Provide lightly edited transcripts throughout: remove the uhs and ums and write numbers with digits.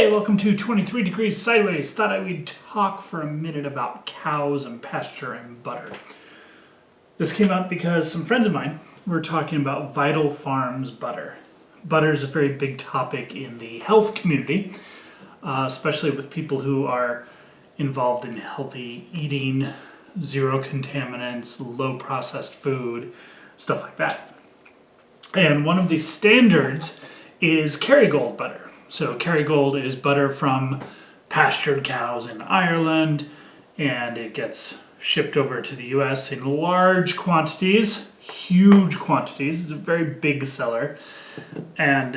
Hey, welcome to 23 Degrees Sideways. Thought I would talk for a minute about cows and pasture and butter. This came up because some friends of mine were talking about Vital Farms butter. Butter is a very big topic in the health community, especially with people who are involved in healthy eating, zero contaminants, low processed food, stuff like that. And one of the standards is Kerrygold butter. So Kerrygold is butter from pastured cows in Ireland, and it gets shipped over to the US in large quantities, huge quantities. It's a very big seller. And,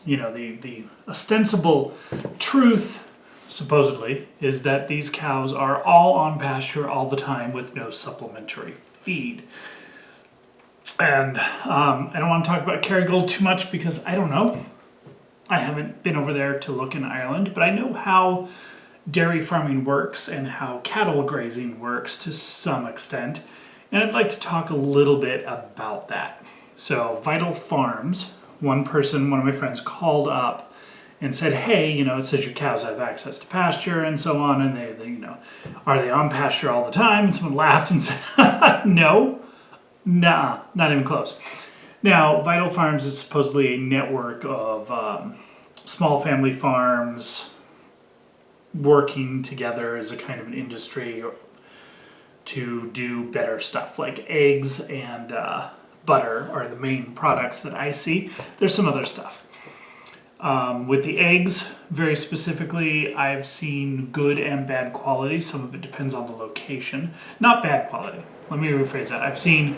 the ostensible truth, supposedly, is that these cows are all on pasture all the time with no supplementary feed. And I don't want to talk about Kerrygold too much because I don't know. I haven't been over there to look in Ireland, but I know how dairy farming works and how cattle grazing works to some extent. And I'd like to talk a little bit about that. So Vital Farms, one of my friends called up and said, hey, it says your cows have access to pasture and so on. And they are they on pasture all the time? And someone laughed and said, no, nah, not even close. Now, Vital Farms is supposedly a network of small family farms working together as a kind of an industry to do better stuff. Like eggs and butter are the main products that I see. There's some other stuff. With the eggs, very specifically, I've seen good and bad quality. Some of it depends on the location. Not bad quality. Let me rephrase that. I've seen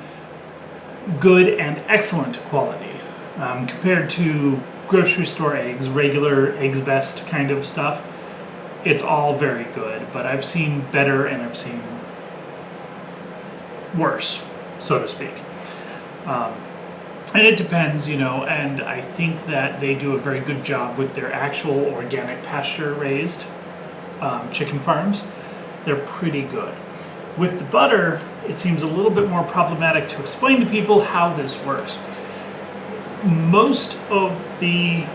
good and excellent quality compared to grocery store eggs, regular Eggs Best kind of stuff. It's all very good, but I've seen better and I've seen worse, so to speak. And it depends, and I think that they do a very good job with their actual organic pasture raised chicken farms. They're pretty good. With the butter, it seems a little bit more problematic to explain to people how this works. Most of the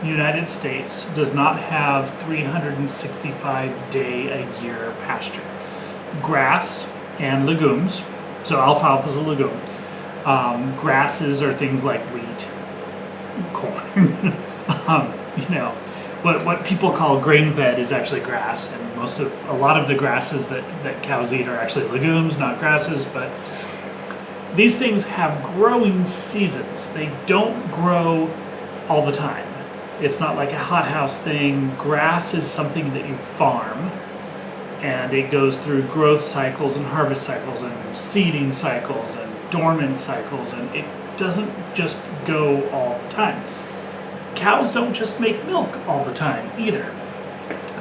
United States does not have 365-day-a-year pasture. Grass and legumes, so alfalfa is a legume. Grasses are things like wheat, corn. What people call grain-fed is actually grass, and a lot of the grasses that cows eat are actually legumes, not grasses, but these things have growing seasons. They don't grow all the time. It's not like a hothouse thing. Grass is something that you farm, and it goes through growth cycles and harvest cycles and seeding cycles and dormant cycles, and it doesn't just go all the time. Cows don't just make milk all the time either.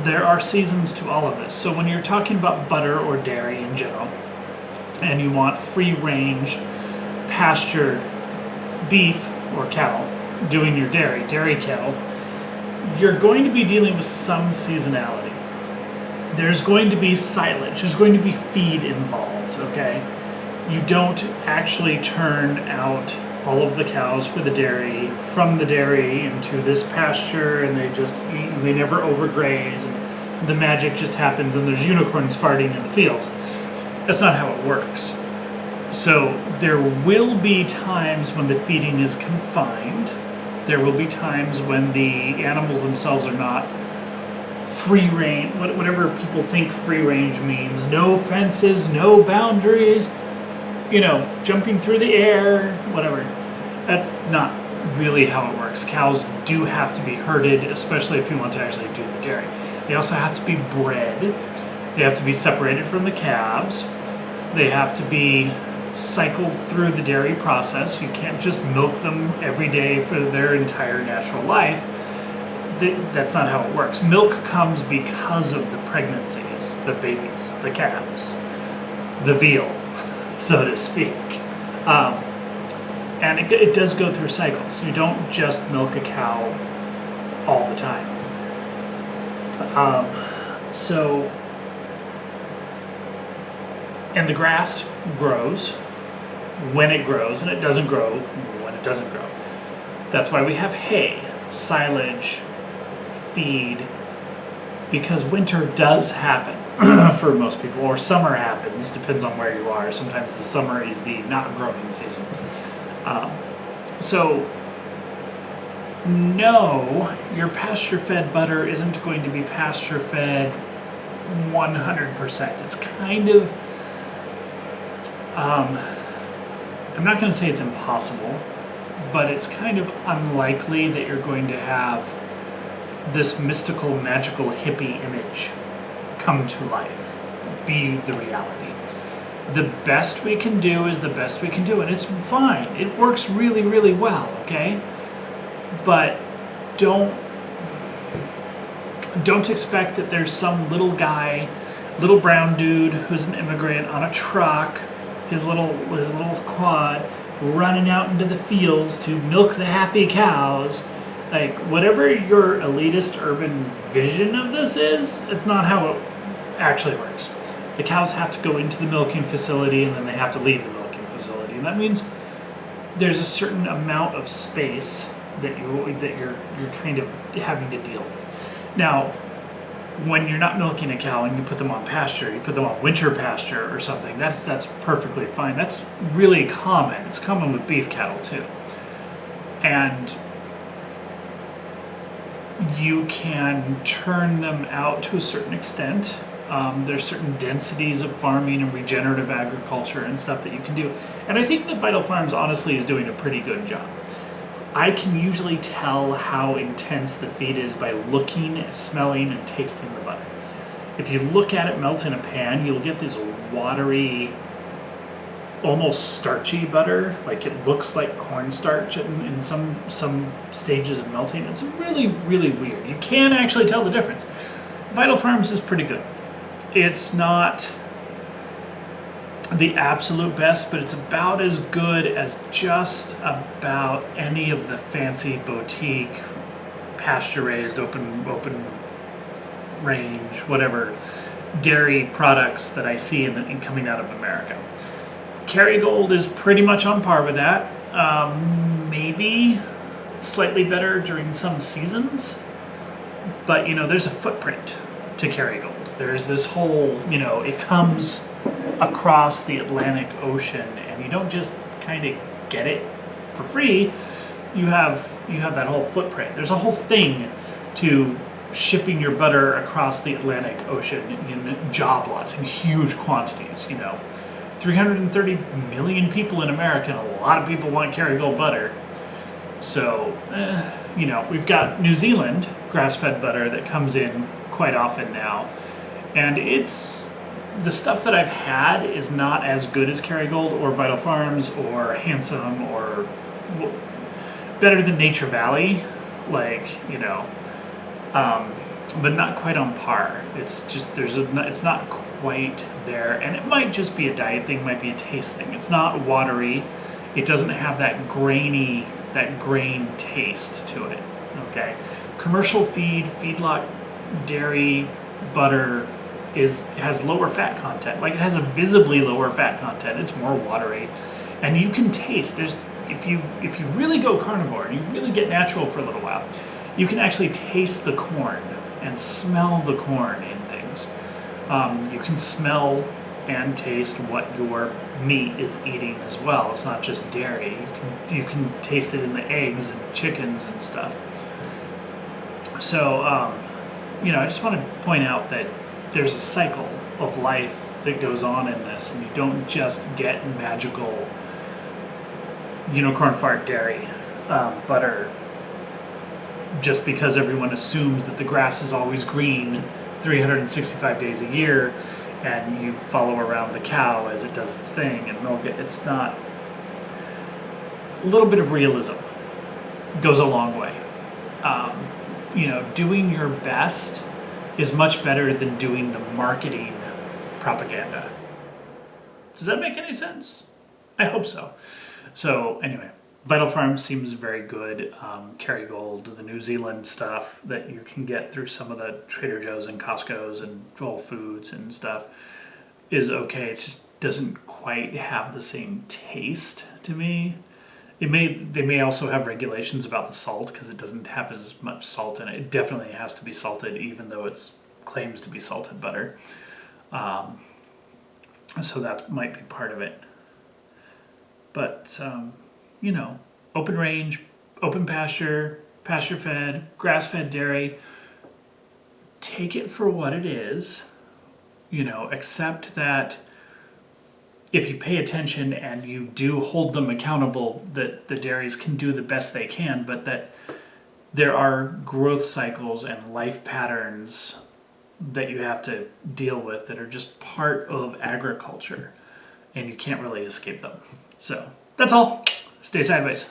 There are seasons to all of this. So when you're talking about butter or dairy in general, and you want free-range pastured beef or cattle doing your dairy cattle, you're going to be dealing with some seasonality. There's going to be silage. There's going to be feed involved, okay? You don't actually turn out all of the cows for the dairy from the dairy into this pasture, and they just eat and they never overgraze, and the magic just happens and there's unicorns farting in the fields. That's not how it works. So there will be times when the feeding is confined. There will be times when the animals themselves are not free range, whatever people think free range means. No fences, no boundaries, jumping through the air, whatever. That's not really how it works. Cows do have to be herded, especially if you want to actually do the dairy. They also have to be bred. They have to be separated from the calves. They have to be cycled through the dairy process. You can't just milk them every day for their entire natural life. That's not how it works. Milk comes because of the pregnancies, the babies, the calves, the veal, so to speak. And it does go through cycles. You don't just milk a cow all the time. And the grass grows when it grows, and it doesn't grow when it doesn't grow. That's why we have hay, silage, feed because winter does happen for most people, or summer happens, depends on where you are. Sometimes the summer is the not growing season. So, no, your pasture-fed butter isn't going to be pasture-fed 100%. It's kind of, I'm not going to say it's impossible, but it's kind of unlikely that you're going to have this mystical, magical hippie image come to life, be the reality. The best we can do is the best we can do, and it's fine. It works really, really well, okay? But don't expect that there's some little guy, little brown dude who's an immigrant on a truck, his little quad, running out into the fields to milk the happy cows. Like, whatever your elitist urban vision of this is, it's not how it actually works. The cows have to go into the milking facility, and then they have to leave the milking facility. And that means there's a certain amount of space that you're kind of having to deal with. Now, when you're not milking a cow and you put them on pasture, you put them on winter pasture or something, that's perfectly fine. That's really common. It's common with beef cattle too. And you can turn them out to a certain extent. There's certain densities of farming and regenerative agriculture and stuff that you can do. And I think that Vital Farms honestly is doing a pretty good job. I can usually tell how intense the feed is by looking, smelling, and tasting the butter. If you look at it melt in a pan, you'll get this watery, almost starchy butter. Like, it looks like cornstarch in some stages of melting. It's really, really weird. You can actually tell the difference. Vital Farms is pretty good. It's not the absolute best, but it's about as good as just about any of the fancy boutique, pasture-raised, open range, whatever, dairy products that I see in coming out of America. Kerrygold is pretty much on par with that. Maybe slightly better during some seasons, but there's a footprint to Kerrygold. There's this whole, it comes across the Atlantic Ocean, and you don't just kind of get it for free. You have that whole footprint. There's a whole thing to shipping your butter across the Atlantic Ocean in job lots, in huge quantities. 330 million people in America, and a lot of people want Kerrygold butter. So, we've got New Zealand grass-fed butter that comes in quite often now, and it's the stuff that I've had is not as good as Kerrygold or Vital Farms or Handsome or better than Nature Valley, but not quite on par. It's just it's not quite there, and it might just be a diet thing, might be a taste thing. It's not watery. It doesn't have that grain taste to it. Okay, commercial feedlot dairy butter has lower fat content. Like, it has a visibly lower fat content. It's more watery, and you can taste. If you really go carnivore and you really get natural for a little while, you can actually taste the corn and smell the corn in things. You can smell and taste what your meat is eating as well. It's not just dairy. You can taste it in the eggs and chickens and stuff. So, I just want to point out that there's a cycle of life that goes on in this, and you don't just get magical unicorn fart dairy butter just because everyone assumes that the grass is always green 365 days a year, and you follow around the cow as it does its thing and milk it. It's not. A little bit of realism goes a long way. Doing your best is much better than doing the marketing propaganda. Does that make any sense? I hope so. So anyway, Vital Farms seems very good. Kerrygold, the New Zealand stuff that you can get through some of the Trader Joe's and Costco's and Whole Foods and stuff is okay. It just doesn't quite have the same taste to me They may also have regulations about the salt because it doesn't have as much salt in it. It definitely has to be salted, even though it claims to be salted butter. So that might be part of it. But you know, open range, open pasture, pasture fed, grass fed dairy. Take it for what it is. You know, accept that if you pay attention and you do hold them accountable, that the dairies can do the best they can, but that there are growth cycles and life patterns that you have to deal with that are just part of agriculture, and you can't really escape them. So that's all. Stay sideways.